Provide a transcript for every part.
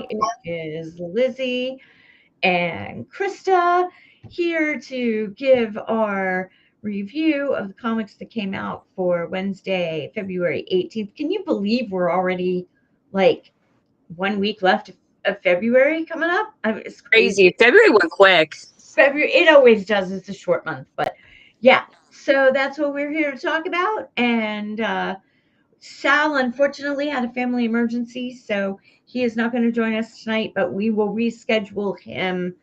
everybody. It is Lizzie and Krista here to give our review of the comics that came out for Wednesday, February 18th. Can you believe we're already like 1 week left of February coming up? I mean, it's Crazy. crazy. February went quick. February, it always does. It's a short month, but yeah. So that's what we're here to talk about. And Sal unfortunately had a family emergency, so he is not going to join us tonight, but we will reschedule him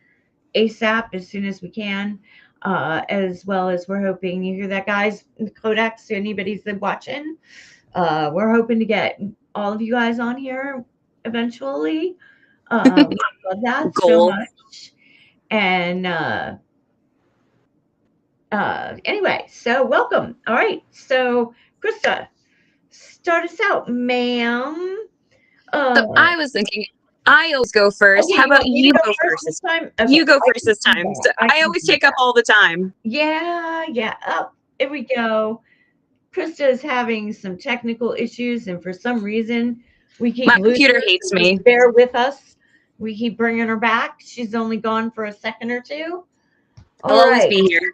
ASAP as soon as we can. As well as we're hoping you hear that, guys. Codex, anybody's watching, we're hoping to get all of you guys on here eventually. We love that so Goal. much. And anyway, so welcome. All right, so Krista, start us out, ma'am. So I was thinking, I always go first. Okay, How about want me to you go first this time? Okay, You go I first can this do time. that. So I I can always do take up that. all the time. Yeah. Up, here we go. Krista is having some technical issues, and for some reason, we keep My losing computer her. hates So just me. bear with us. We keep bringing her back. She's only gone for a second or two. I'll All always right. be here.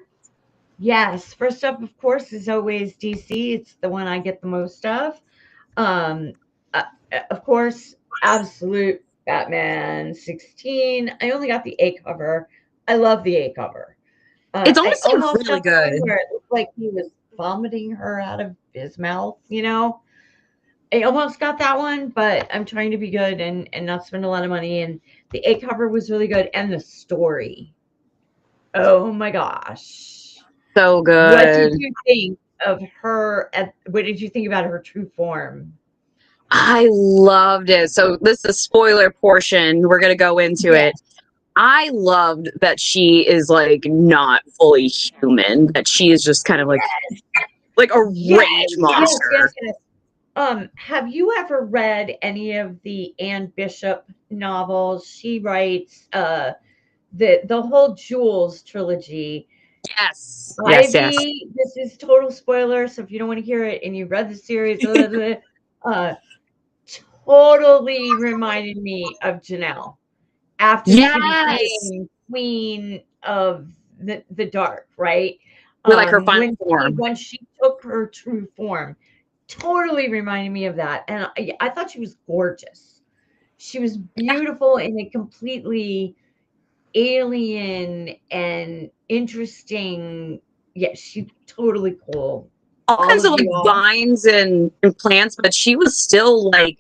Yes. First up, of course, is always DC. It's the one I get the most of. Um, uh, of course, absolute Batman 16. I only got the A cover. I love the A cover. It's I honestly almost really got the one good. where it looked like he was vomiting her out of his mouth, you know? I almost got that one, but I'm trying to be good and not spend a lot of money. And the A cover was really good. And the story. Oh my gosh. So What did good. you think of her? What did you think about her true form? I loved it. So this is a spoiler portion. We're going to go into Yeah. it. I loved that she is like not fully human, that she is just kind of like a Yes, rage yes, monster. yes. Have you ever read any of the Anne Bishop novels? She writes the whole Jules trilogy. Yes. Yes, yes. Ivy, this is total spoiler, so if you don't want to hear it and you read the series, uh, totally reminded me of Janelle after she Yes. became queen of the dark, right? With like her final form. When she took her true form, totally reminded me of that. And I thought she was gorgeous. She was beautiful in a completely alien and interesting. Yeah, she's totally cool. All All kinds of of like you all. vines and plants, but she was still like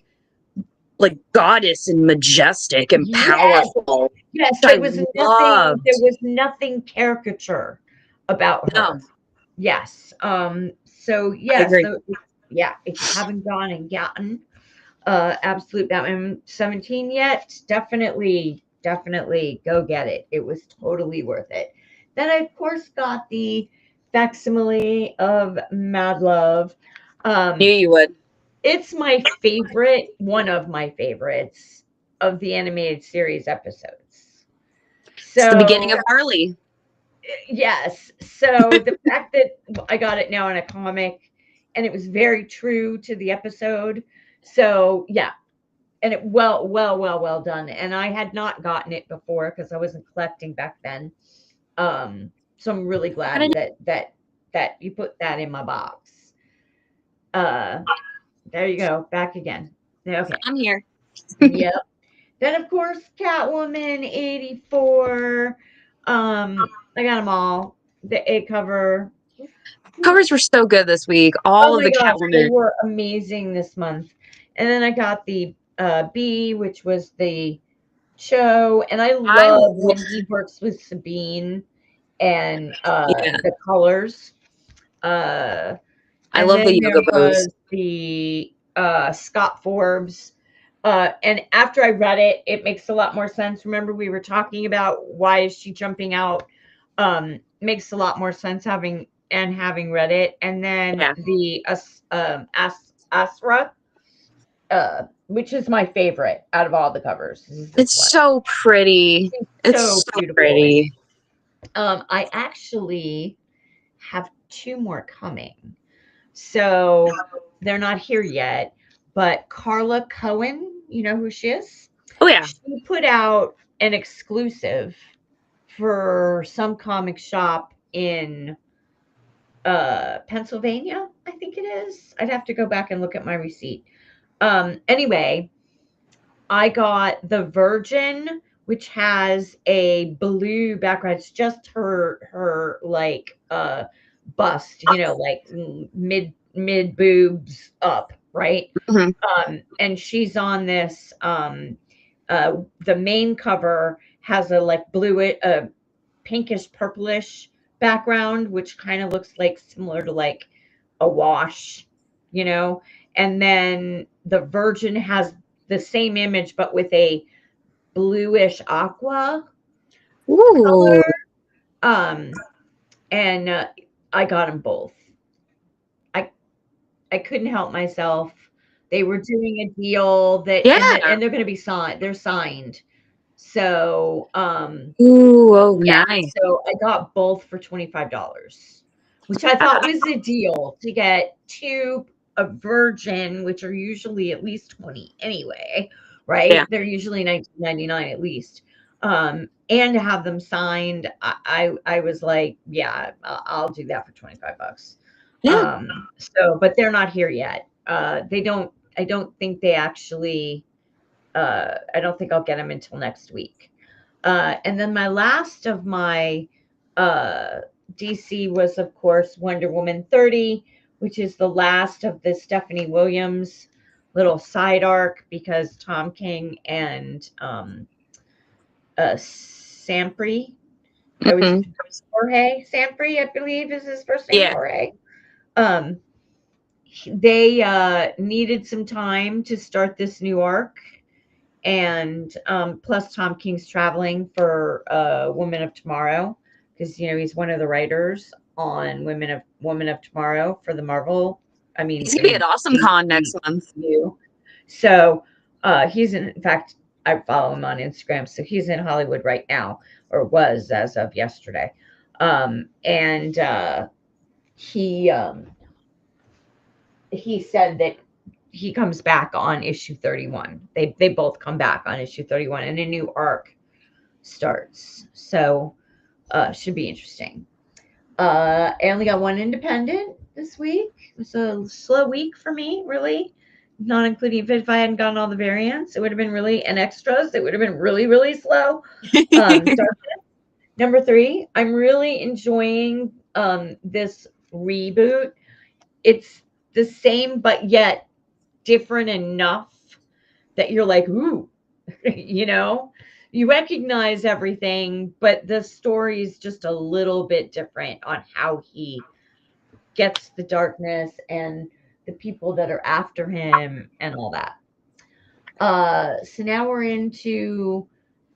goddess and majestic and Yes, powerful. yes. Which I There loved. was nothing caricature about No, her. Yes. So I yes. agree. So yeah. If you haven't gone and gotten Absolute Batman 17 yet, definitely go get it. It was totally worth it. Then I of course got the facsimile of Mad Love. Knew Um, you would. it's my favorite, one of my favorites of the animated series episodes. It's the beginning So of Harley. yes, so the fact that I got it now in a comic, and it was very true to the episode. So yeah, and it well done. And I had not gotten it before because I wasn't collecting back then. So I'm really I glad didn't. that you put that in my box. Uh, there you go, back again. Okay, I'm here. yep. Then of course Catwoman 84. I got them all. The A cover. Covers were so good this week. Oh All of my the gosh, they Catwoman. were amazing this month. And then I got the B, which was the show, and I I love when he works with Sabine and yeah. the colors. Uh, I and love then the there yoga pose. was the Scott Forbes. And after I read it, it makes a lot more sense. Remember, we were talking about why is she jumping out? Makes a lot more sense having read it. And then Yeah. the Asra, which is my favorite out of all the covers. Is this It's one? so pretty. It's It's so so beautiful. pretty. I actually have two more coming. So they're not here yet, but Carla Cohen, you know who she is? Oh yeah. She put out an exclusive for some comic shop in Pennsylvania, I think it is. I'd have to go back and look at my receipt. Anyway, I got the Virgin, which has a blue background. It's just her like bust, like mid boobs up, right? Mhm. And she's on this the main cover has a like blue pinkish purplish background, which kind of looks like similar to like a wash, you know. And then the Virgin has the same image but with a bluish aqua Ooh. color. Um, and I got them both. I I couldn't help myself. They were doing a deal that, and Yeah. they're going to be signed. They're signed. So, Ooh, oh, yeah, nice. so I got both for $25, which I thought was a deal to get two a Virgin, which are usually at least 20 anyway, Yeah. right? They're usually 19.99 at least. And to have them signed, I was like, yeah, I'll do that for $25. Yeah. So, but they're not here yet. They don't. I don't think they actually. I don't think I'll get them until next week. And then my last of my uh, DC was, of course, Wonder Woman 30, which is the last of the Stephanie Williams little side arc because Tom King and Sampri, I was Mhm. Jorge Sampri, I believe is his first name, Yeah. Jorge. Um, they needed some time to start this new arc, and plus Tom King's traveling for Women of Tomorrow because he's one of the writers on Women of Tomorrow for the Marvel. I mean, He's gonna be at Awesome Con next month. DCU. So he's in fact, I follow him on Instagram, so he's in Hollywood right now, or was as of yesterday. And he said that he comes back on issue 31. They both come back on issue 31 and a new arc starts. So should be interesting. I only got one independent this week. It was a slow week for me, really. Not including if I hadn't gotten all the variants, it would have been really and extras. It would have been really, really slow. Number 3, I'm really enjoying this reboot. It's the same, but yet different enough that you're like, ooh, you recognize everything, but the story is just a little bit different on how he gets the darkness and the people that are after him and all that. So now we're into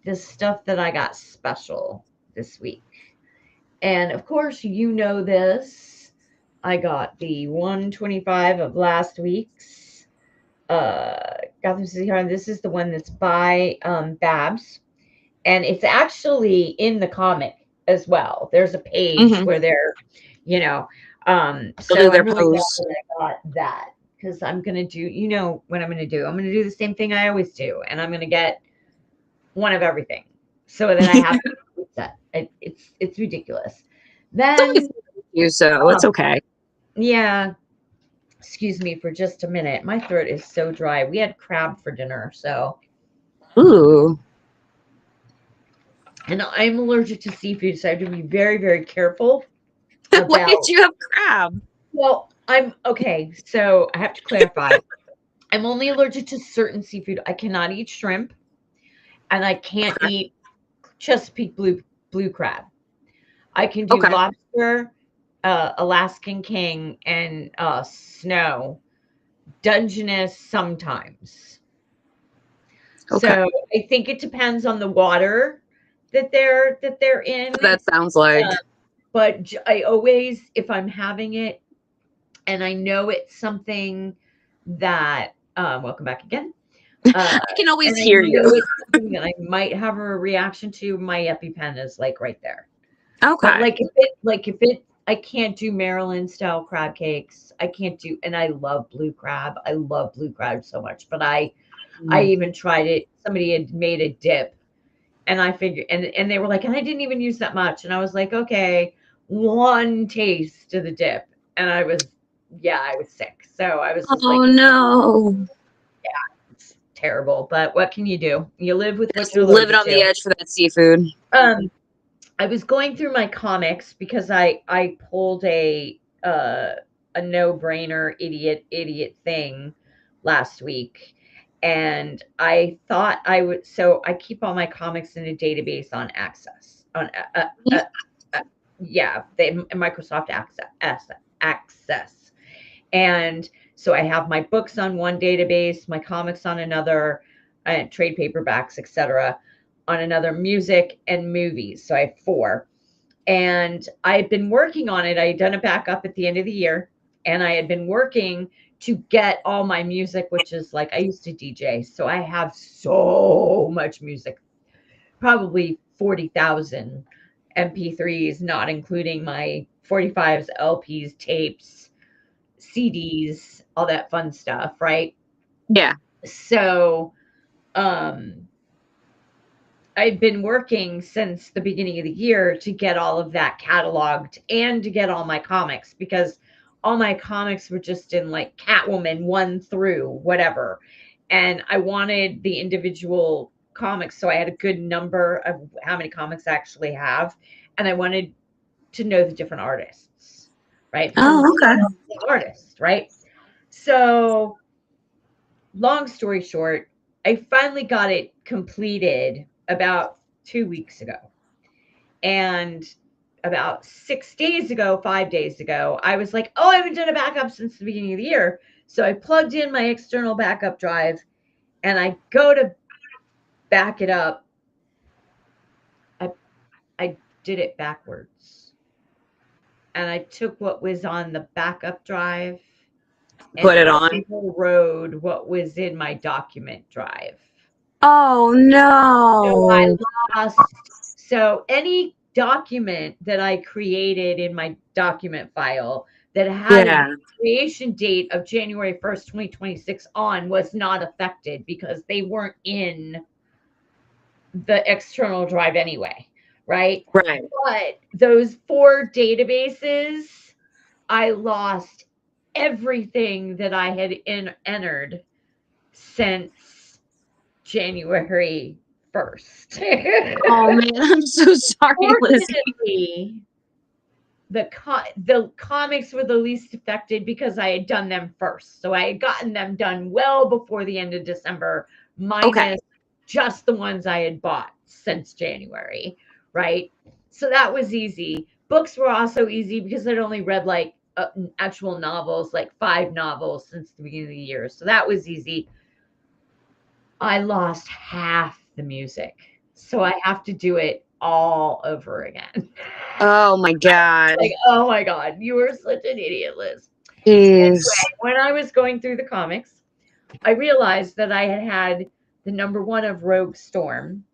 the stuff that I got special this week. And of course, this. I got the 125 of last week's Gotham City Horror. This is the one that's by Babs, and it's actually in the comic as well. There's a page Mhm. where they're, you know, They'll do so their I'm really glad pose. that I got that because I'm gonna do, what I'm gonna do. I'm gonna do the same thing I always do, and I'm gonna get one of everything, so that I have that. It's ridiculous. It's Then, only you, so it's okay. yeah. Excuse me for just a minute. My throat is so dry. We had crab for dinner, so. Ooh. And I'm allergic to seafood, so I have to be very, very careful Why did about. you have crab? Well, I'm okay. So I have to clarify. I'm only allergic to certain seafood. I cannot eat shrimp, and I can't eat Chesapeake blue crab. I can do Okay. lobster, Alaskan king, and snow. Dungeness sometimes. Okay. So I think it depends on the water that they're in. That sounds like. But I always, if I'm having it, and I know it's something that, welcome back again. I can always And I hear you. know it's something that I might have a reaction to. My EpiPen is like right there. But Okay. I can't do Maryland style crab cakes. I can't do, and I love blue crab. I love blue crab so much, but I I even tried it. Somebody had made a dip, and I figured, and they were like, and I didn't even use that much, and I was like, okay, one taste of the dip, and I was sick. So I was just Oh like, no. it's terrible, but what can you do? You live with what Just you're living allergic on the to. edge for that seafood. Um, I was going through my comics because I pulled a no-brainer idiot thing last week, and I thought I would. So I keep all my comics in a database on Access on uh, yeah, Microsoft Access, and so I have my books on one database, my comics on another, and trade paperbacks, etc., on another, music and movies. So I have four. And I had been working on it. I had done a backup at the end of the year, and I had been working to get all my music, which is like I used to DJ. So I have so much music, probably 40,000 MP3s, not including my 45s, LPs, tapes, CDs, all that fun stuff, right? Yeah. So, um, I've been working since the beginning of the year to get all of that cataloged and to get all my comics, because all my comics were just in like Catwoman 1 through whatever. And I wanted the individual comics, so I had a good number of how many comics I actually have. And I wanted to know the different artists, right? Because Oh, it's okay. not the artist, right? So, long story short, I finally got it completed about 2 weeks ago. And about 6 days ago, 5 days ago, I was like, oh, I haven't done a backup since the beginning of the year. So I plugged in my external backup drive and I go to back it up. I did it backwards. And I took what was on the backup drive Put and it on. overrode what was in my document drive. Oh So I no. lost. So any document that I created in my document file that had a Yeah. creation date of January 1st, 2026 on was not affected because they weren't in the external drive anyway, right? Right. But those four databases, I lost everything that I had entered since January 1st. Oh man, I'm so sorry, Lizzie. Fortunately, the comics were the least affected because I had done them first. So I had gotten them done well before the end of December, Okay. minus just the ones I had bought since January, right? So that was easy. Books were also easy because I'd only read like actual novels, like 5 novels since the beginning of the year. So that was easy. I lost half the music. So I have to do it all over again. Oh my god. Like, oh my God, you were such an idiot, Liz. Jeez. Anyway, when I was going through the comics, I realized that I had the number one of Rogue Storm,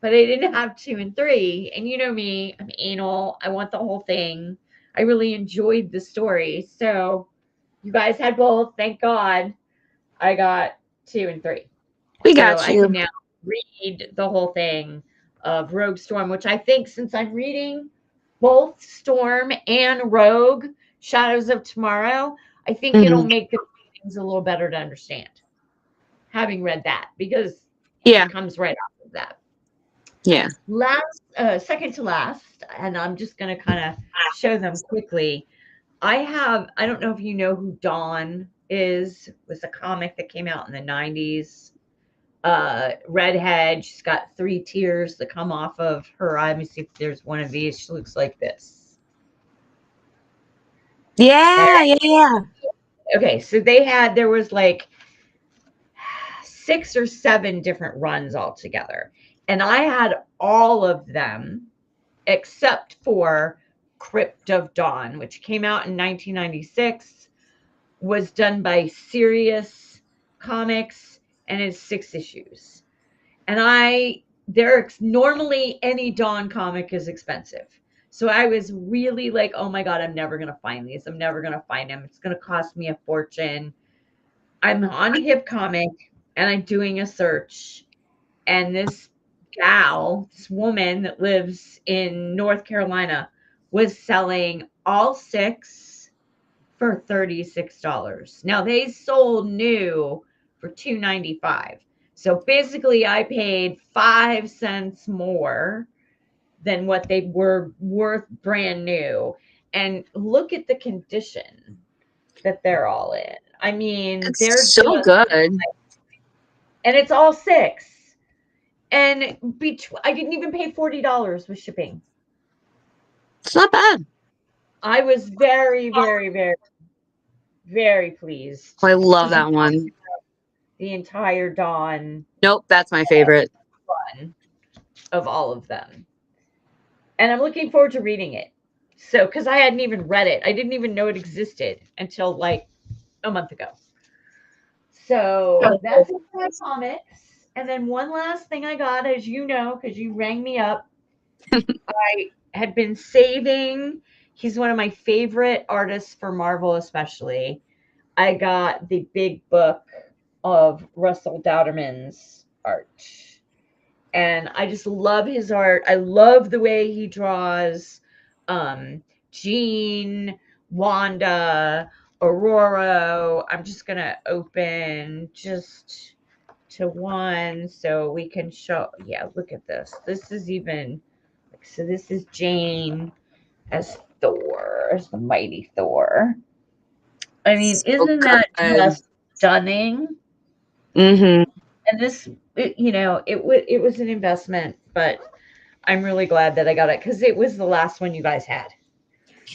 but I didn't have 2 and 3. And you know me, I'm anal. I want the whole thing. I really enjoyed the story. So you guys had both. Thank God I got 2 and 3. We So got I can you. now read the whole thing of Rogue Storm, which I think, since I'm reading both Storm and Rogue Shadows of Tomorrow, I think it'll Hmm. make the things a little better to understand, having read that, because Yeah. it comes right off of that. Yeah. Last, second to last, and I'm just going to kind of show them quickly. I don't know if you know who Dawn is, was a comic that came out in the 90s. Redhead. She's got 3 tears that come off of her eye. Let me see if there's one of these. She looks like this. Yeah. Yeah. Yeah. Okay, so there was like 6 or 7 different runs altogether. And I had all of them except for Crypt of Dawn, which came out in 1996, was done by Sirius Comics, and is 6 issues. And there's normally any Dawn comic is expensive. So I was really like, oh my God, I'm never going to find these. I'm never going to find them. It's going to cost me a fortune. I'm on Hip Comic. and I'm doing a search, and this woman that lives in North Carolina was selling all six for $36. Now they sold new for $2.95. So basically I paid 5 cents more than what they were worth brand new. And look at the condition that they're all in. I mean, It's they're so just, good. and it's all six. And I didn't even pay $40 with shipping. It's not bad. I was very, very, very, very pleased. I This love is that one. the entire Dawn Nope, that's my favorite. run of all of them. And I'm looking forward to reading it. So, because I hadn't even read it, I didn't even know it existed until like a month ago. So that's it for my comics. And then one last thing I got, as you know, because you rang me up, I had been saving. He's one of my favorite artists for Marvel, especially. I got the big book of Russell Dowderman's art. And I just love his art. I love the way he draws Jean, Wanda, Aurora. I'm just gonna open just to one so we can show. Yeah, look at this. This is even so. This is Jane as Thor, as the mighty Thor. I mean, So isn't that good. just stunning? Mm-hmm. And this, it was an investment, but I'm really glad that I got it because it was the last one you guys had.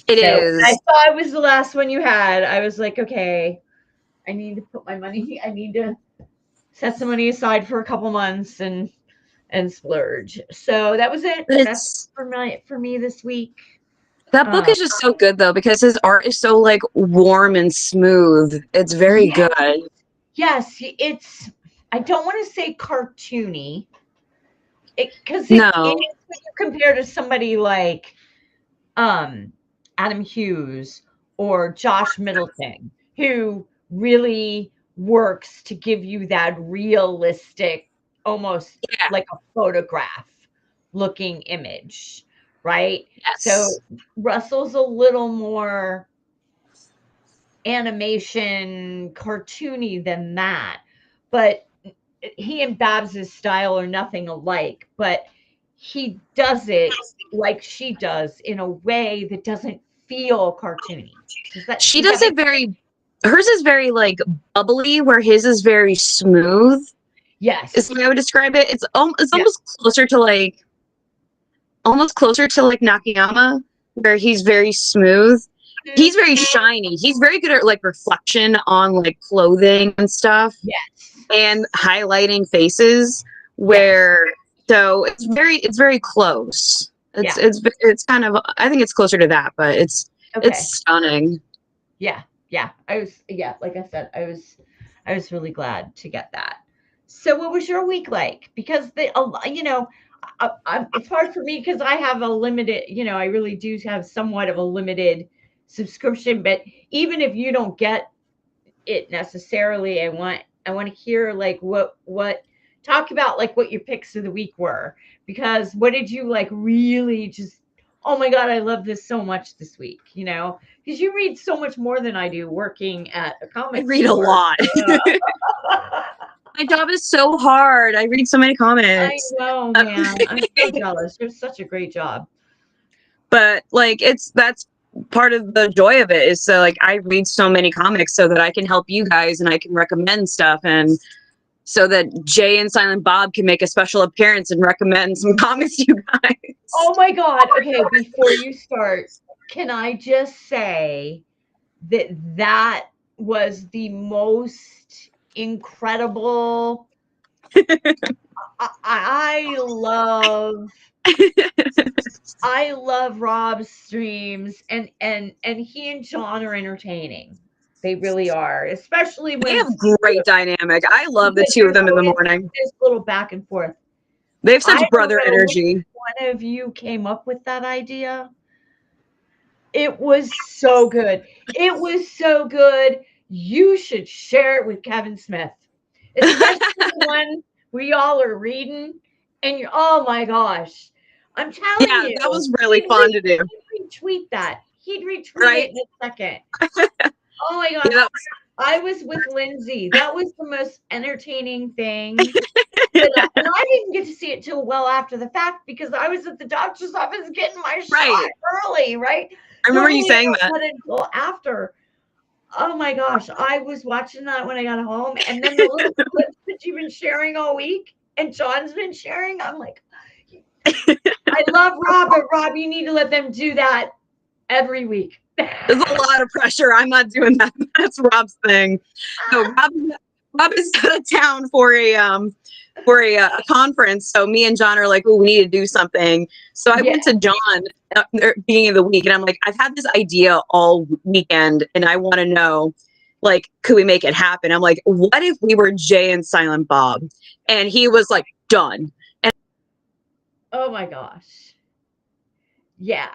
It So when I is. saw it was the last one you had, I was like, okay, I need to put my money. I need to set some money aside for a couple months and splurge. So that was it. That's It's for me this week. that book Uh, is just so good though because his art is so like warm and smooth. It's very yeah, good. yes, it's. I don't want to say cartoony, because it No. is when you compare to somebody like um, Adam Hughes or Josh Middleton, who really works to give you that realistic, almost Yeah. like a photograph looking image, right? So Yes. Russell's a little more animation cartoony than that, but he and Babs's style are nothing alike, but he does it like she does in a way that doesn't feel cartoony. She Does that does make it very hers is very like bubbly where his is very smooth. Is the yes. way I would describe it. It's Yeah. almost closer to like Nakayama, where he's very smooth. He's Mhm. very shiny. He's very good at like reflection on like clothing and stuff Yes. and highlighting faces. Yes. Where so it's very close. Yeah. It's kind of I think it's closer to that, but it's Okay. stunning. Yeah. Yeah. Yeah, like I said, I was really glad to get that. So what was your week like? Because it's hard for me because I have a limited, I really do have somewhat of a limited subscription, but even if you don't get it necessarily, I want to hear like what talk about like what your picks of the week were, because what did you like really just, oh my god, I love this so much this week, because you read so much more than I do working at a I comic read a store. lot. My job is so hard. I read so many I comics. know, man. I'm so jealous. You're such a great job. But like that's part of the joy of it is so like I read so many comics so that I can help you guys and I can recommend stuff and so that Jay and Silent Bob can make a special appearance and recommend some comics to you guys. Oh my god. Okay, before you start, can I just say that was the most incredible. I love Rob's streams, and he and John are entertaining. They really are, especially They when have great dynamic. I love the two of there's them in the always morning. this little back and forth. They have I such don't brother know which energy. one of you came up with that idea. It was so good. It was so good. You should share it with Kevin Smith, especially one where y'all are reading, and you're, oh my gosh, I'm telling Yeah, you, that was really fun to do. he'd retweet that. He'd retweet Right? it in a second. Oh my Yeah, gosh. that I was with Lindsay. That was the most entertaining thing. But, and I didn't get to see it till well after the fact because I was at the doctor's office getting my shot right. early, right? I remember you Normally I saying don't that. get it until after. Oh my gosh, I was watching that when I got home, and then the little clips that you've been sharing all week, and John's been sharing, I'm like, I love Rob, but Rob, you need to let them do that every week. There's a lot of pressure. I'm not doing that. That's Rob's thing. No, Rob is out of town for a conference. So me and John are like, oh, we need to do something. So I Yeah. went to John at the beginning of the week, and I'm like, I've had this idea all weekend, and I want to know, like, could we make it happen? I'm like, what if we were Jay and Silent Bob? And he was like, done. And Oh my gosh. Yeah.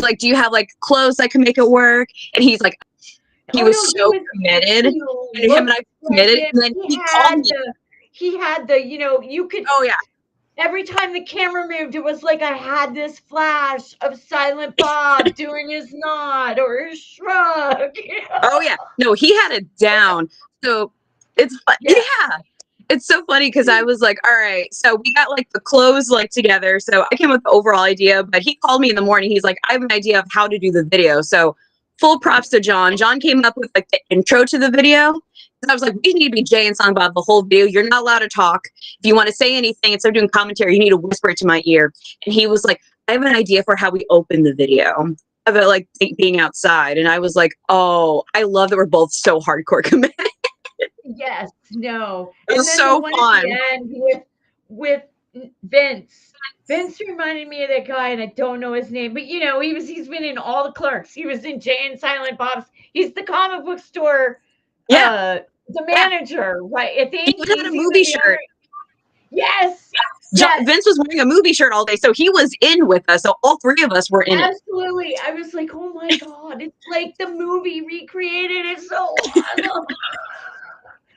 like, do you have like clothes that can make it work? And he's like, he Oh was no, so committed. And him and I committed. And then he called me. He had the, you could, Oh yeah. every time the camera moved, it was like I had this flash of Silent Bob doing his nod or his shrug. Oh yeah. No, he had it down. So it's Yeah. it's so funny because I was like, all right, so we got like the clothes like together. So I came up with the overall idea, but he called me in the morning. He's like, I have an idea of how to do the video. So full props to John. John came up with like the intro to the video. And I was like, we need to be Jay and Silent Bob the whole video. You're not allowed to talk. If you want to say anything, instead of doing commentary, you need to whisper it to my ear. And he was like, I have an idea for how we open the video of it, like being outside. And I was like, oh, I love that we're both so hardcore committed. Yes, no. It And was then so the one fun. at the end with Vince. Vince reminded me of that guy, and I don't know his name, but he's been in all the Clerks. He was in Jay and Silent Bob's. He's the comic book store, Yeah. the manager, right? I He think had a movie shirt. Yes. Yes. Vince was wearing a movie shirt all day, so he was in with us. So all three of us were in it. Absolutely. I was like, oh my God, it's like the movie recreated. It's so awesome.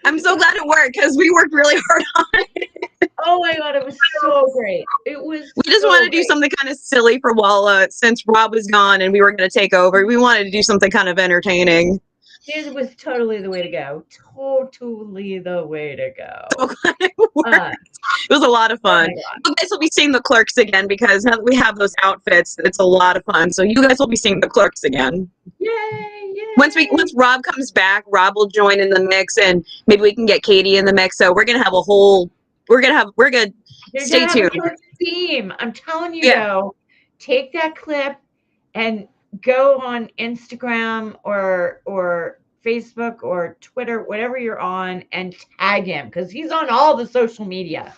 I'm so glad it worked because we worked really hard on it. Oh my God, it was so great. It was. We just wanted to do something kind of silly for Walla since Rob was gone and we were going to take over. We wanted to do something kind of entertaining. It was totally the way to go. Totally the way to go. So glad it worked. It was a lot of fun. You guys will be seeing the Clerks again because now that we have those outfits, it's a lot of fun. So you guys will be seeing the Clerks again. Yay! Yay! Once Rob comes back, Rob will join in the mix, and maybe we can get Katie in the mix. So we're gonna have a whole. We're gonna stay tuned. A theme. I'm telling you though, take that clip and go on Instagram or Facebook or Twitter, whatever you're on, and tag him because he's on all the social media.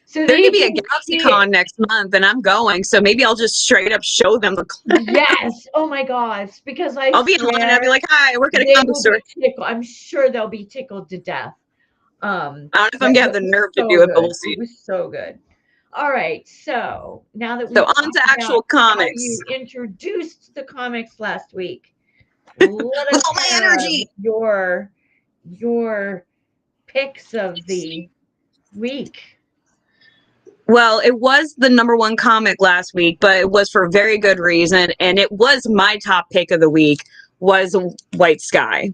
So there could be a GalaxyCon next month, and I'm going. So maybe I'll just straight up show them the clip. Yes. Oh my gosh. Because I'll be in line and I'll be like, "Hi, we're gonna come to store." I'm sure they'll be tickled to death. I don't know if I'm gonna have the nerve to do it, but we'll see. It was so good. All right. So now that on to actual comics, you introduced the comics last week. Let us energy. Your picks of the week. Well, it was the #1 comic last week, but it was for a very good reason, and it was my top pick of the week. Was White Sky.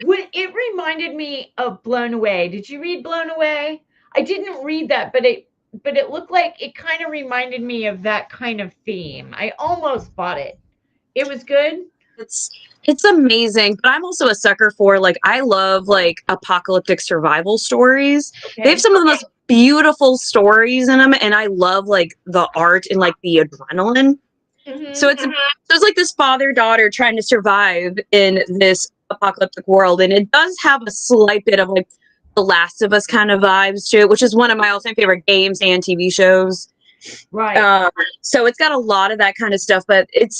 It reminded me of Blown Away. Did you read Blown Away? I didn't read that, but it looked like it kind of reminded me of that kind of theme. I almost bought it. It was good. It's amazing, but I'm also a sucker for I love apocalyptic survival stories. Okay. They have some of the most beautiful stories in them, and I love the art and the adrenaline. Mm-hmm. So it's like this father-daughter trying to survive in this apocalyptic world, and it does have a slight bit of The Last of Us kind of vibes to it, which is one of my all-time favorite games and TV shows. Right. So it's got a lot of that kind of stuff, but it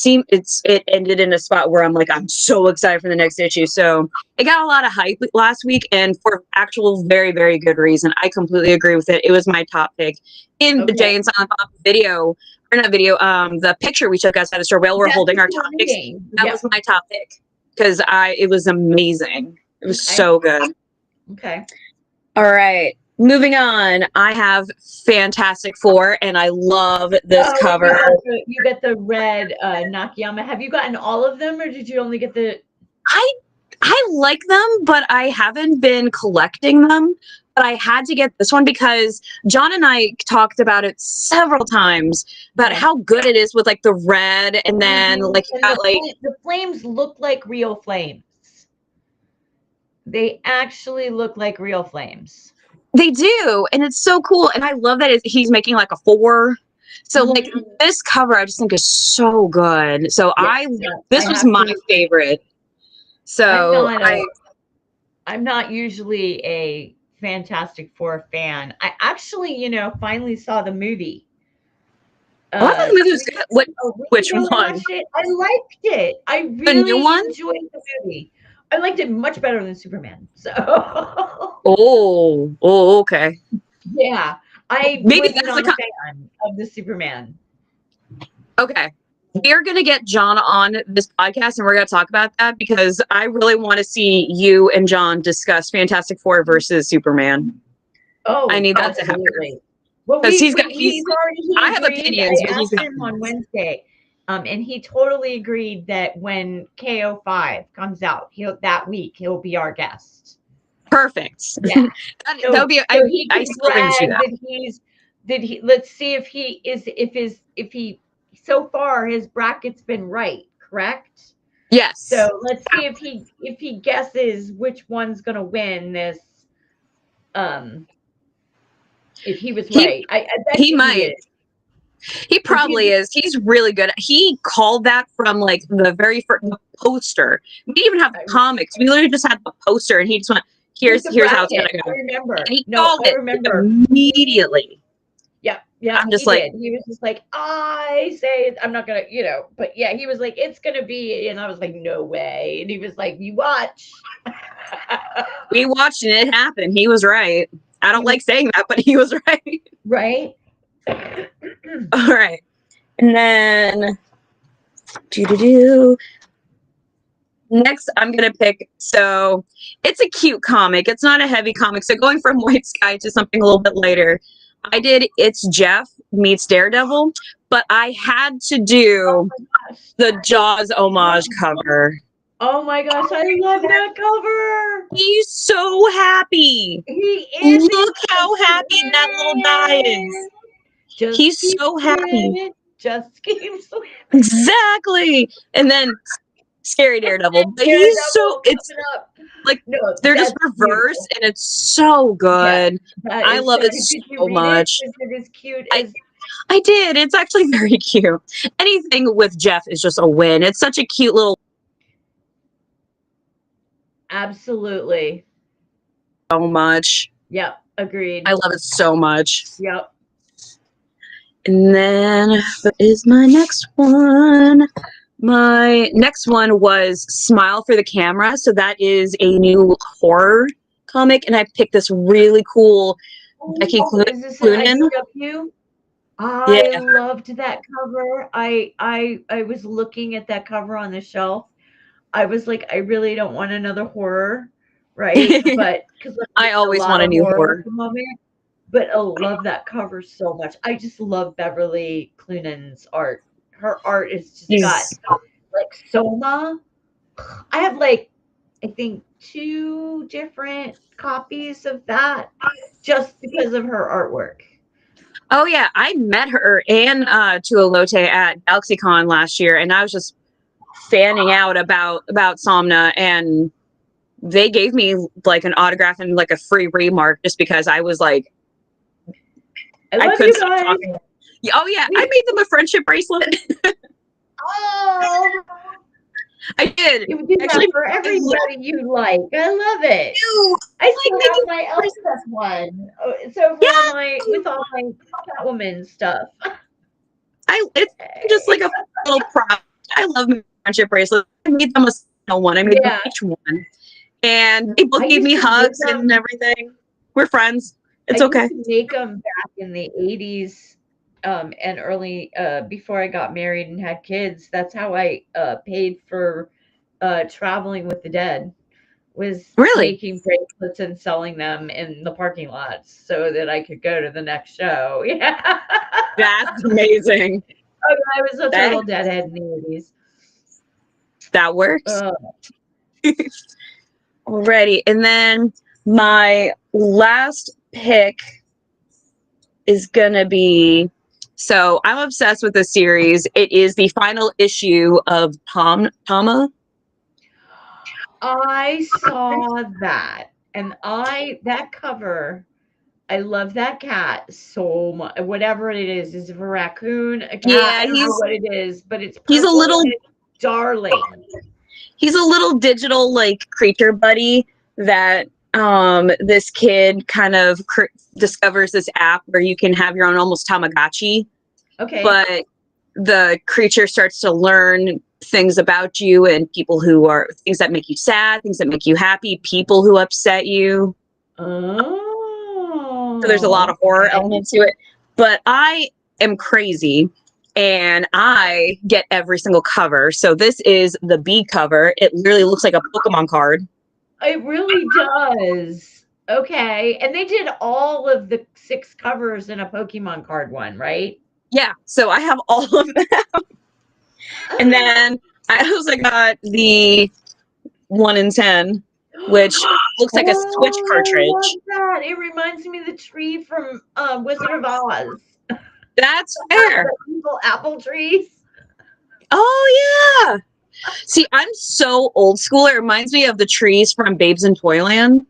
ended in a spot where I'm so excited for the next issue. So it got a lot of hype last week, and for actual very, very good reason. I completely agree with it. It was my top pick in the Jay and Silent Bob video, or not video, the picture we took outside the store while we're holding our top picks. That was my top pick because it was amazing. It was so good. Okay. All right. Moving on. I have Fantastic Four, and I love this Oh, cover. you get the red Nakayama. Have you gotten all of them, or did you only get the? I like them, but I haven't been collecting them. But I had to get this one because John and I talked about it several times about Okay. how good it is with like the red, and then like you And got like the flames look like real flames. They actually look like real flames. they do, and it's so cool. And I love that he's making like a 4. So like this cover, I just think is so good. So this was my favorite. So I'm not usually a Fantastic Four fan. I actually, finally saw the movie. I thought the movie was good. Which one? Watched it. I liked it. I The new really one? enjoyed the movie. I liked it much better than Superman. So Oh, okay. yeah, I Maybe was not a fan of the Superman. Okay. We're going to get John on this podcast and we're going to talk about that because I really want to see you and John discuss Fantastic Four versus Superman. Oh, I need that absolutely. to happen. Well, he's already I have opinions, I but asked him on Wednesday, and he totally agreed that when KO5 comes out, that week he'll be our guest. Perfect. Yeah, that would be. I still didn't see that. Let's see if he so far his bracket's been right, correct? Yes. So let's see if he guesses which one's gonna win this. If he was right, I bet he might. He probably is. He's really good. He called that from like the very first poster. We didn't even have the comics. We literally just had the poster, and he just went, "Here's how it's gonna go." I remember. And he called it immediately. Yeah, I'm just like, he was just like, I say I'm not gonna, but yeah, he was like, it's gonna be, and I was like, no way, and he was like, you watch. We watched and it happened. He was right. I don't like saying that, but he was right. Right. All right. And then next I'm gonna pick, so it's a cute comic. It's not a heavy comic. So going from White Sky to something a little bit lighter, I did It's Jeff meets Daredevil, but I had to do the Jaws homage cover. Oh my gosh, I love that cover. He's so happy. He is. Look how happy that little guy is. He's so happy. Just keep swimming. Exactly. And then Scary Daredevil. But he's it's like they're just reversed and it's so good. I love it so much. Is it as cute as I did. It's actually very cute. Anything with Jeff is just a win. It's such a cute little. Absolutely. So much. Yep. Agreed. I love it so much. Yep. And then what is my next one? My next one was Smile for the Camera. So that is a new horror comic, and I picked this really cool Becky Cloonan. Is this an IDW? I loved that cover. I was looking at that cover on the shelf. I was like, I really don't want another horror, right? But because I always want a new horror at the moment. But I love that cover so much. I just love Beverly Cloonan's art. Her art is just got like Soma. I have like I think 2 different copies of that just because of her artwork. Oh yeah, I met her and Tuolote at GalaxyCon last year, and I was just fanning out about Somna, and they gave me like an autograph and like a free remark just because I was like, I couldn't stop talking. Oh yeah, I made them a friendship bracelet. Oh, I did. You do that for everybody you like. I love it. I still have my Elspeth one. It's over on with all my Catwoman stuff. It's just like a little prop. I love my friendship bracelet. I made them a one. I made them each one, and people gave me hugs and everything. We're friends. It's okay. I used to make them back in the 80s and early before I got married and had kids. That's how I paid for traveling with the dead. was Really? making bracelets and selling them in the parking lots so that I could go to the next show. Yeah. That's amazing. Oh, I was a That total deadhead in the 80s. that works. Uh, Alrighty. And then my last pick is gonna be, so I'm obsessed with this series. It is the final issue of Tama. I saw that, and that cover, I love that cat so much. Whatever it is it a raccoon, a cat? Yeah, I don't know what it is, but it's he's a purple little and it's darling. he's a little digital like creature buddy that this kid kind of discovers this app where you can have your own almost Tamagotchi, Okay. but the creature starts to learn things about you and people who are things that make you sad, things that make you happy, people who upset you. So there's a lot Oh, of horror okay. elements to it. But I am crazy and I get every single cover. So this is the B cover. It literally looks like a Pokemon card. It really does. Okay, and they did all of the 6 covers in a Pokemon card one, right? Yeah, so I have all of them. And then I also got the 1 in 10, which looks like a Switch Oh, I cartridge. love that. It reminds me of the tree from Wizard of Oz. That's fair. The evil apple trees. Oh, yeah. See, I'm so old school. It reminds me of the trees from Babes in Toyland.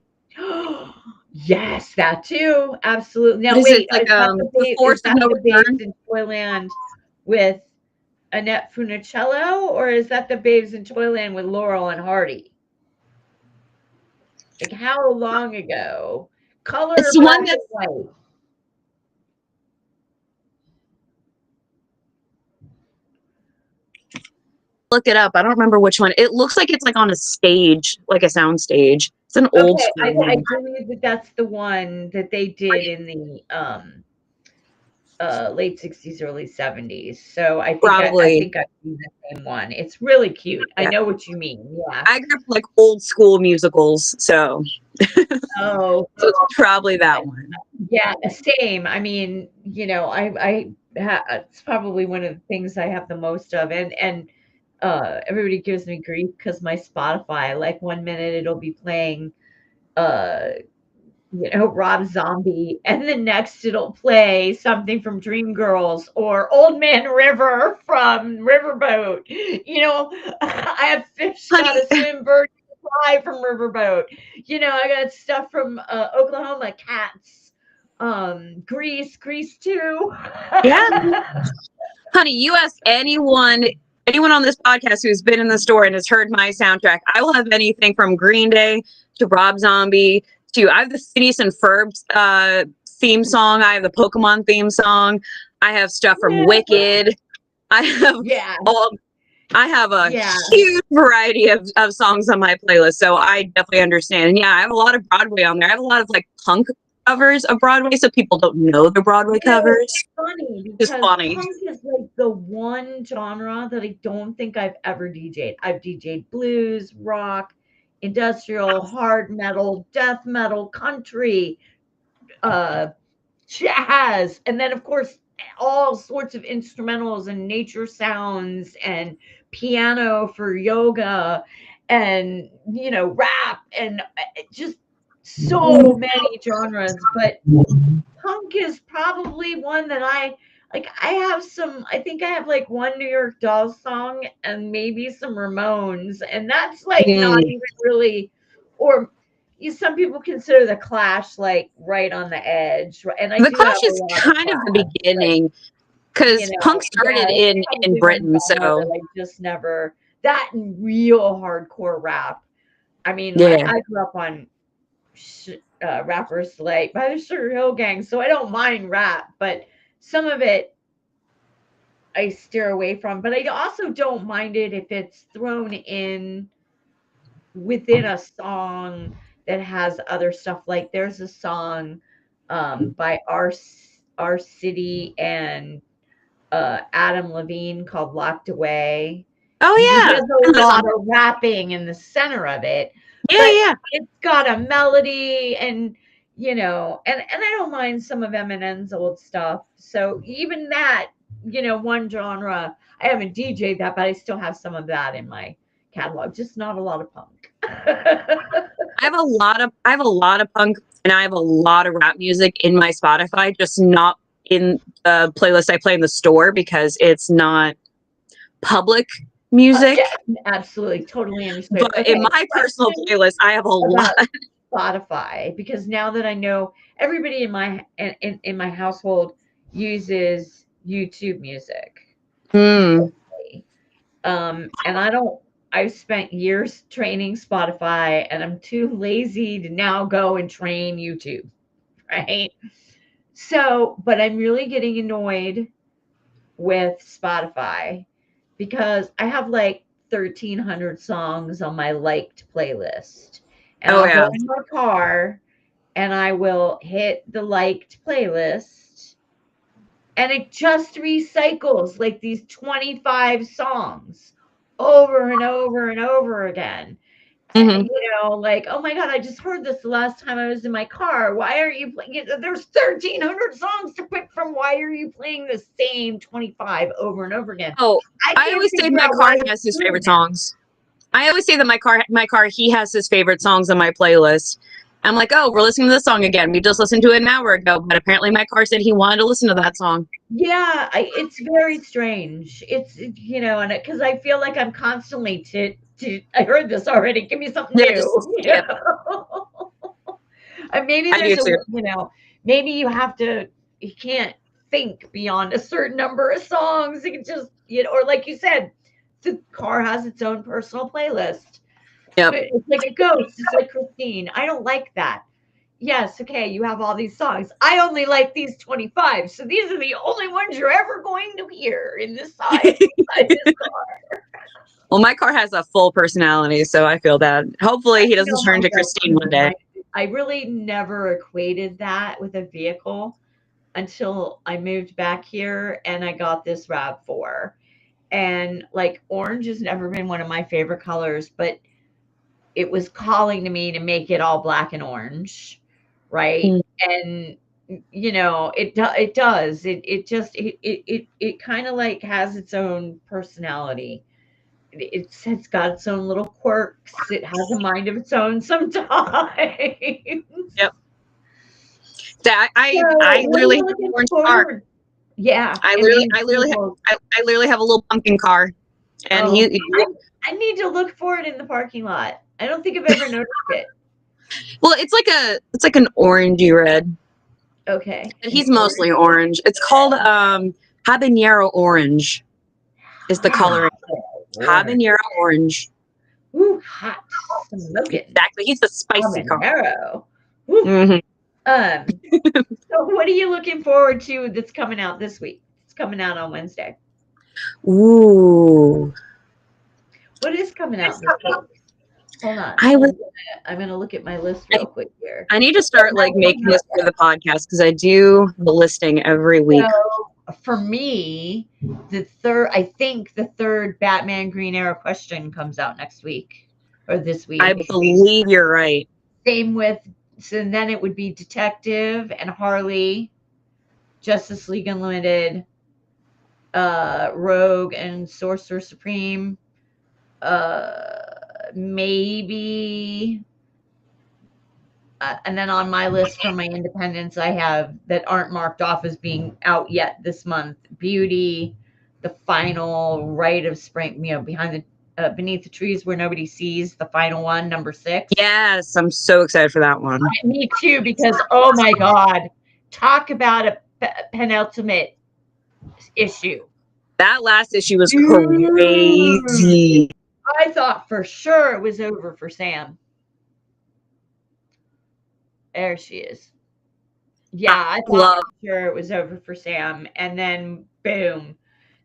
Yes, that too. Absolutely. What Now is it? wait, Like the is Force of that No the Babes Return? in Toyland with Annette Funicello, or is that the Babes in Toyland with Laurel and Hardy? Like how long ago? It's Color, the black one and that's white. look it up. I don't remember which one. It looks like it's like on a stage, like a sound stage. It's an old Okay, school I one. believe that that's the one that they did in the late 60s, early 70s. So I Probably. think I've seen the same one. It's really cute. I Yeah. know what you mean. Yeah. I grew up with, like old school musicals, so Oh, so it's probably that one. yeah, same. I mean, it's probably one of the things I have the most of, and everybody gives me grief because my Spotify, like 1 minute it'll be playing, uh, Rob Zombie, and the next it'll play something from Dreamgirls or Old Man River from Riverboat. I have Fish Honey, Gotta Swim, Bird Fly from Riverboat. I got stuff from Oklahoma, Cats, Grease 2. yeah. Honey, you ask anyone on this podcast who's been in the store and has heard my soundtrack, I will have anything from Green Day to Rob Zombie to I have the Phineas and Ferb theme song. I have the Pokemon theme song. I have stuff from Yeah. Wicked. I have Yeah, all. I have a yeah. huge variety of songs on my playlist, so I definitely understand. And yeah, I have a lot of Broadway on there. I have a lot of like punk covers of Broadway, so people don't know the Broadway covers. It's funny It's because funny. punk is like the one genre that I don't think I've ever DJ'd. I've DJ'd blues, rock, industrial, hard metal, death metal, country, uh, jazz, and then of course all sorts of instrumentals and nature sounds and piano for yoga and rap and just so many genres. But punk is probably one that I think I have like one New York Dolls song and maybe some Ramones, and that's like not Mm. even really, or some people consider the Clash like right on the edge, and I The do Clash have a is lot of kind of the Clash, but beginning because punk yeah, started it's in probably one Britain. genre So that I just never, that and real hardcore rap. I mean, yeah, I grew up on rappers like by the Sugar Hill Gang, so I don't mind rap, but some of it I steer away from. But I also don't mind it if it's thrown in within a song that has other stuff. Like there's a song by our city and Adam Levine called "Locked Away," and he oh does yeah, a lot of rapping in the center of it. Yeah, but yeah. it's got a melody and and I don't mind some of Eminem's old stuff. So even that, one genre, I haven't DJ'd that, but I still have some of that in my catalog, just not a lot of punk. I have a lot of punk and I have a lot of rap music in my Spotify, just not in the playlist I play in the store because it's not public music. Yeah, absolutely, totally understood. But Okay, in my personal question playlist, I have a lot. about Spotify, because now that I know everybody in my household uses YouTube Music. Mm. And I've spent years training Spotify, and I'm too lazy to now go and train YouTube, right? So, but I'm really getting annoyed with Spotify because I have like 1,300 songs on my liked playlist. And Oh I'll go yeah. in my car and I will hit the liked playlist, and it just recycles like these 25 songs over and over and over again. Hmm. Like, oh my God, I just heard this the last time I was in my car. Why are you playing? There's 1,300 songs to pick from. Why are you playing the same 25 over and over again? Oh, I I can't always say figure my out car why it's has his doing favorite that. songs. I always say that my car, he has his favorite songs on my playlist. I'm like, oh, we're listening to this song again. We just listened to it an hour ago, but apparently my car said he wanted to listen to that song. Yeah, it's very strange. And because I feel like I'm constantly I heard this already. Give me something Yeah, just new. skip. And maybe I do there's too. maybe you can't think beyond a certain number of songs. You can just, or like you said, the car has its own personal playlist. Yep. It's like a ghost. It's like Christine. I don't like that. Yes, okay, you have all these songs. I only like these 25. So these are the only ones you're ever going to hear in this side inside this car. Well, my car has a full personality, so I feel that. Hopefully, he doesn't turn Mine to does Christine one too. day. I really never equated that with a vehicle until I moved back here and I got this RAV4. And like orange has never been one of my favorite colors, but it was calling to me to make it all black and orange, right? Mm. And it does. It kind of like has its own personality. It's got its own little quirks. It has a mind of its own sometimes. Yep. That So, I what are literally you have an looking orange car. forward? Yeah, I I literally, mean, I literally, people. I literally have a little pumpkin car, and Oh, I need to look for it in the parking lot. I don't think I've ever noticed it. well, it's like an orangey red, Okay, but an he's mostly orange. It's called habanero orange is the orange. coloring. Orange. Habanero orange. Ooh, hot, smoking, Exactly. He's the spicy car. habanero. Ooh. Hmm. Um, so what are you looking forward to that's coming out this week? It's coming out on Wednesday. Ooh. What is coming out this week? Hold on. I would. I'm gonna look at my list real quick here. I need to start like making this for the podcast because I do the listing every week. So for me, I think the third Batman Green Arrow question comes out next week or this I week. believe you're right. Same with, so then it would be Detective and Harley, Justice League Unlimited, Rogue and Sorcerer Supreme, maybe. And then on my list from my independents, I have that aren't marked off as being out yet this month: Beauty, The Final, Rite of Spring, behind the Beneath the Trees Where Nobody Sees, the final one, number 6. Yes, I'm so excited for that one. Me too, because oh my God, talk about a penultimate issue. That last issue was Dude, crazy. I thought for sure it was over for Sam. There she is. Yeah, I thought for sure it was over for Sam, and then boom.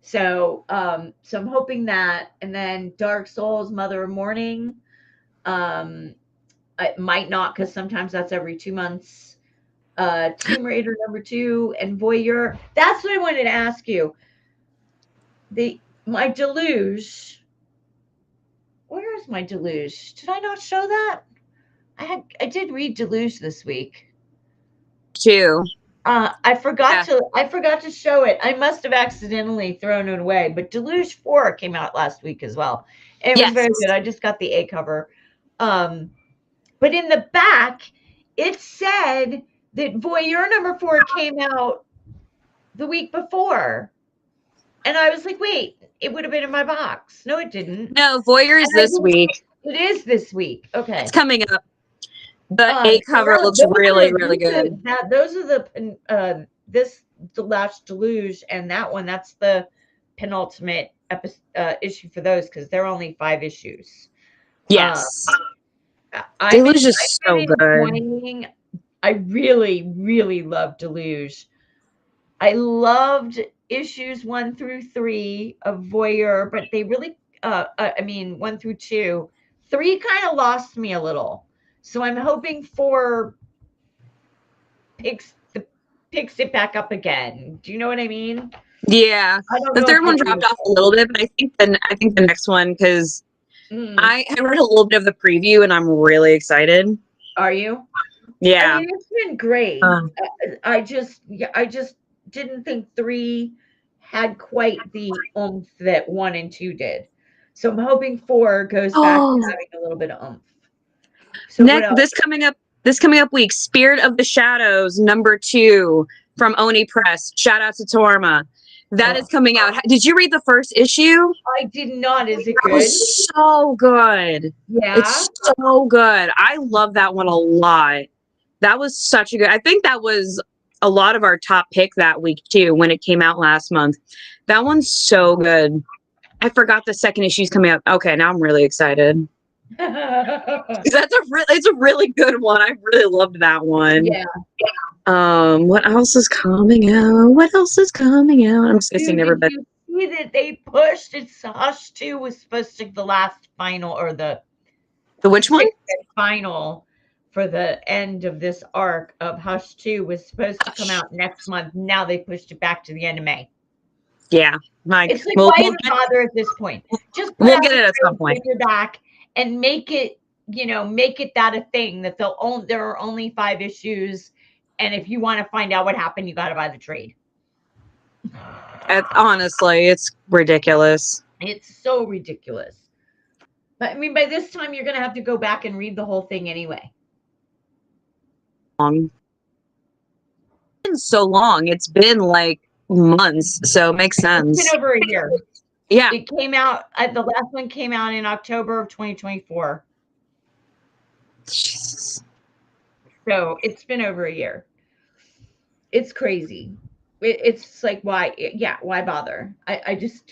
So I'm hoping that, and then Dark Souls, Mother of Mourning. It might not, because sometimes that's every 2 months. Tomb Raider #2 and Voyeur. That's what I wanted to ask you. My deluge. Where is my deluge? Did I not show that? I did read Deluge this week. Too. I forgot Yeah. to show it. I must have accidentally thrown it away. But Deluge 4 came out last week as well. It was Yes. very good. I just got the A cover. But in the back, it said that Voyeur number 4 came out the week before. And I was like, wait, it would have been in my box. No, it didn't. No, Voyeur is this week. It is this week. Okay. It's coming up. The A cover looks really, really good. Those are the the last Deluge, and that one, that's the penultimate issue for those, because they're only 5 issues. Yes. Deluge is so good. I really, really love Deluge. I loved issues 1 through 3 of Voyeur, but they really, 1 through 2. 3 kind of lost me a little. So I'm hoping 4 picks it back up again. Do you know what I mean? Yeah. The third one dropped off a little bit, but I think the next one, because I read a little bit of the preview and I'm really excited. Are you? Yeah. I mean, it's been great. I just didn't think 3 had quite the oomph that 1 and 2 did. So I'm hoping 4 goes back to having a little bit of oomph. So this coming up week, Spirit of the Shadows #2 from Oni Press. Shout out to Torma. That is coming out. Did you read the first issue? I did not. Is it good? It was so good. Yeah. It's so good. I love that one a lot. That was such a good. I think that was a lot of our top pick that week too when it came out last month. That one's so good. I forgot the second issue's coming out. Okay, now I'm really excited. It's a really good one. I really loved that one. Yeah. What else is coming out? I'm just missing everybody. Did you see that they pushed? It's Hush 2 was supposed to be the last final, or the which one? Final for the end of this arc of Hush 2 was supposed to come out next month. Now they pushed it back to the end of May. Yeah. It's like, why even bother at this point? Just we'll get it at some point. Your back and make it that a thing that there are only 5 issues, and if you want to find out what happened, you got to buy the trade. Honestly, it's ridiculous. It's so ridiculous. But I mean, by this time, you're going to have to go back and read the whole thing anyway. It's been so long. It's been like months, so it makes sense. It's been over a year. Yeah. It came out, the last one came out in October of 2024. Jesus. So it's been over a year. It's crazy. It's like, why? Yeah, why bother? I just.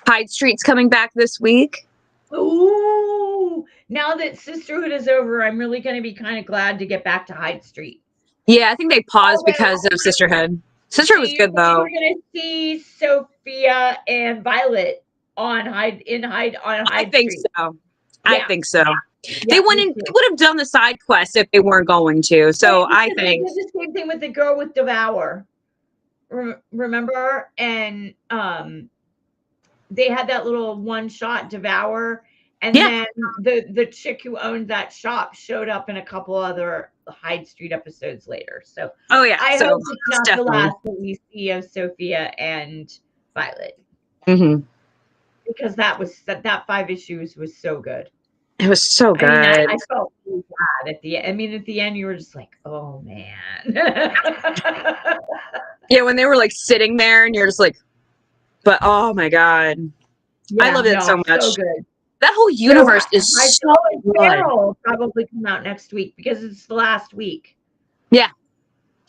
Hyde Street's coming back this week. Ooh, now that Sisterhood is over, I'm really going to be kind of glad to get back to Hyde Street. Yeah, I think they paused because of Sisterhood. Sisterhood was good though. We're going to see Sophia and Violet on Hyde Street. I think so. Yeah. I think so. They would have done the side quest if they weren't going to. So I think they did the same thing with the girl with Devour. Remember? And they had that little one-shot Devour, and then the chick who owned that shop showed up in a couple other Hyde Street episodes later. So I hope it's not the last that we see of Sophia and Violet. Mm-hmm. Because that 5 issues was so good. It was so good. I felt really bad at the end. I mean, at the end, you were just like, oh, man. Yeah, when they were like sitting there and you're just like, but oh my God. Yeah, I loved it so much. So good. That whole universe is so good. Feral will probably come out next week because it's the last week. Yeah.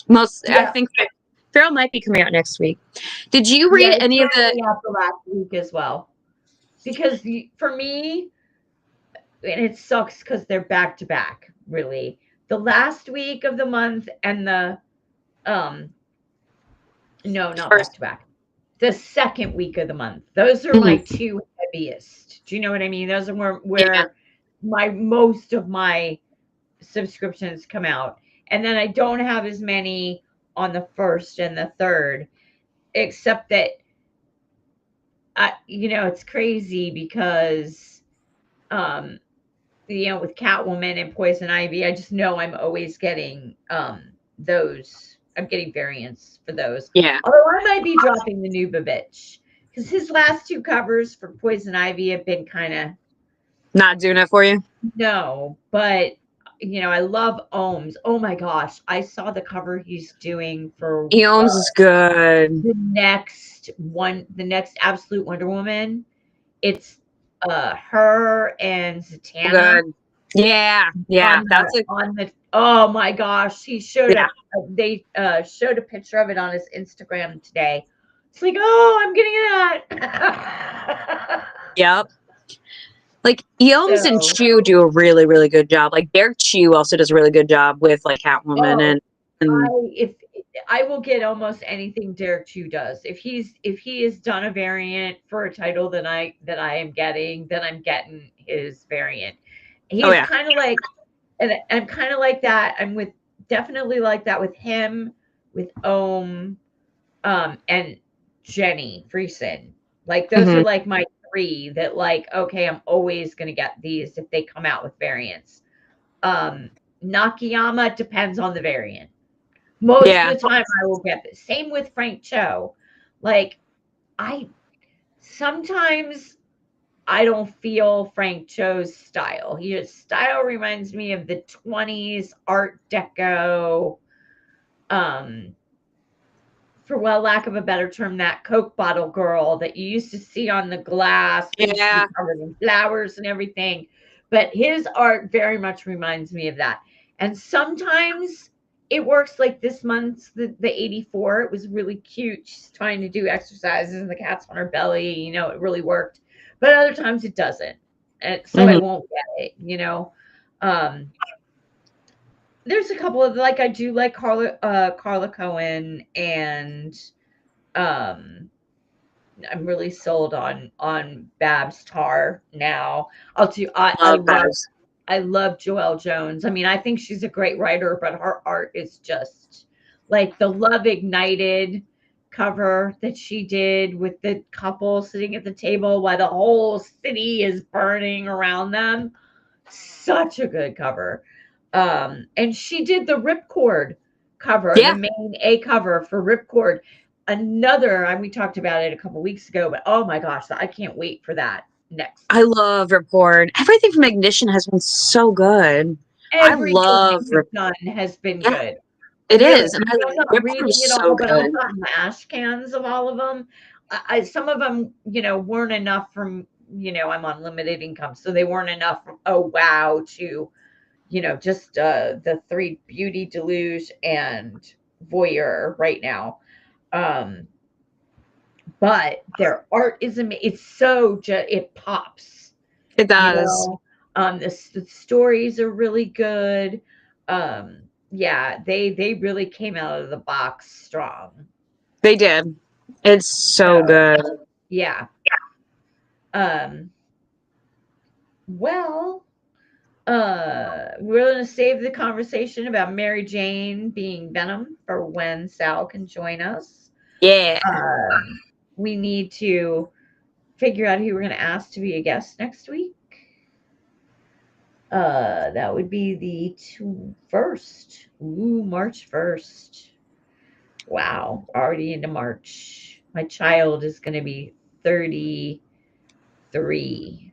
I think Feral might be coming out next week. Did you read any of the last week as well? Because for me, and it sucks because they're back to back, really. The last week of the month and the no, not back to back. The second week of the month. Those are my 2 heaviest. Do you know what I mean? Those are where most of my subscriptions come out. And then I don't have as many on the 1st and the 3rd, except that it's crazy because with Catwoman and Poison Ivy, I just know I'm always getting those. I'm getting variants for those. Yeah. Although I might be dropping the new Babich because his last two covers for Poison Ivy have been kind of Not doing it for you? no, but I love Ohms. Oh my gosh, I saw the cover he's doing for Eons is good. the next Absolute Wonder Woman. It's her and Zatanna Good. Yeah. Yeah. That's a on the oh my gosh, he showed yeah. a they showed a picture of it on his Instagram today. It's like, oh, I'm getting that. Yep. Like Eoms and So, Chew do a really, really good job. Like Derek Chew also does a really good job with like Catwoman oh, and if I will get almost anything Derek Chew does. If he has done a variant for a title that I am getting, then I'm getting his variant. oh He's yeah. kind of like, and I'm kind of like that. I'm with definitely like that with him, with Ohm, and Jenny Friesen. Like those are Hmm. like my three that like, okay, I'm always gonna get these if they come out with variants. Um, Nakayama depends on the variant. Most of Yeah. the time I will get this. Same with Frank Cho. Like I sometimes I don't feel Frank Cho's style. His style reminds me of the 20s Art Deco, um, for lack of a better term, that Coke bottle girl that you used to see on the glass that used to be Yeah. covered in flowers and everything. But his art very much reminds me of that. And sometimes it works like this month's the 84. It was really cute. She's trying to do exercises and the cat's on her belly. It really worked. But other times it doesn't. And so I Hmm. won't get it. Um, there's a couple of like I do like Carla Cohen and um I'm really sold on Babs Tarr now. I'll do Love Babs. I love Joelle Jones. I mean, I think she's a great writer, but her art is just like the Love Ignited cover that she did with the couple sitting at the table while the whole city is burning around them. Such a good cover. And she did the Ripcord cover, the Yeah. main A cover for Ripcord. Another, and we talked about it a couple weeks ago, but oh my gosh, I can't wait for that next. I love Ripcord. Everything from Ignition has been so good. I Everything love they've Rip. done has been Yeah, good. it Really. is. And I mean, I'm not Ripcord reading was it so all, but I've good. gotten the ash cans of all of them. Some of them, weren't enough from, I'm on limited income, so they weren't enough. Oh wow, to just the three Beauty Deluge and Voyeur right now. Um, but their art is amazing. It's so it pops, It you does. know. The stories are really good. Yeah, they really came out of the box strong. They did. It's so So good. yeah. Um, well, we're going to save the conversation about Mary Jane being Venom for when Sal can join us. Yeah. We need to figure out who we're going to ask to be a guest next week. That would be the first. Ooh, March 1st. Wow, already into March. My child is going to be 33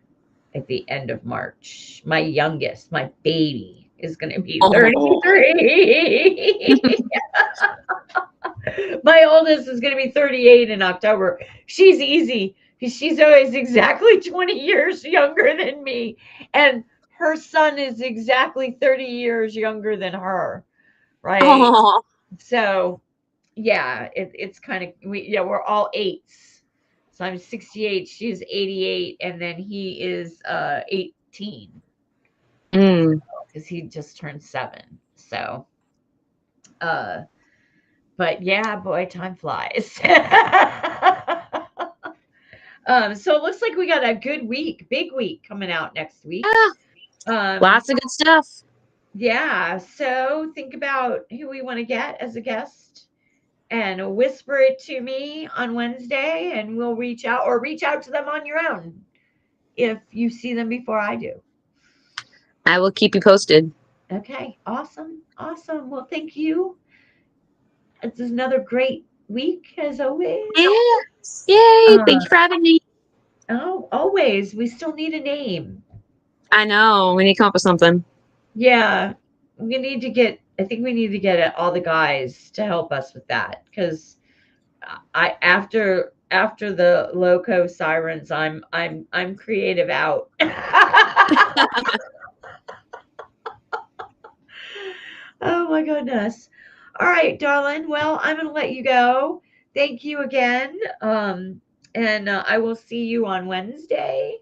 at the end of March. My youngest, my baby, is going to be Oh. 33. My oldest is going to be 38 in October. She's easy because she's always exactly 20 years younger than me. And her son is exactly 30 years younger than her. Right. Oh. So, yeah, it's kind of, we're all eights. So I'm 68, she's 88, and then he is 18 Mm. because he just turned 7. So, uh, but yeah, boy, time flies. So it looks like we got a good week, big week coming out next week. Yeah. Um, Lots of good stuff. yeah, so think about who we want to get as a guest and whisper it to me on Wednesday, and we'll reach out to them on your own if you see them before I do. I will keep you posted. Okay, awesome. Awesome. Well, thank you. This is another great week as always. Yeah. Yay. Thank Uh, you for having me. oh, always. We still need a name. I know. We need to come up with something. Yeah, I think we need to get all the guys to help us with that because after the loco sirens, I'm creative out. Oh my goodness. All right, darling. Well, I'm gonna let you go. Thank you again. And I will see you on Wednesday.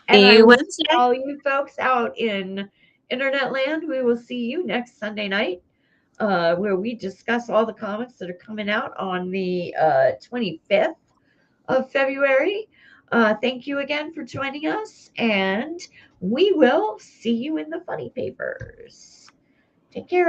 And See I you will see Wednesday. all you folks out in internet land. We will see you next Sunday night, where we discuss all the comics that are coming out on the 25th of February. Thank you again for joining us, and we will see you in the funny papers. Take care.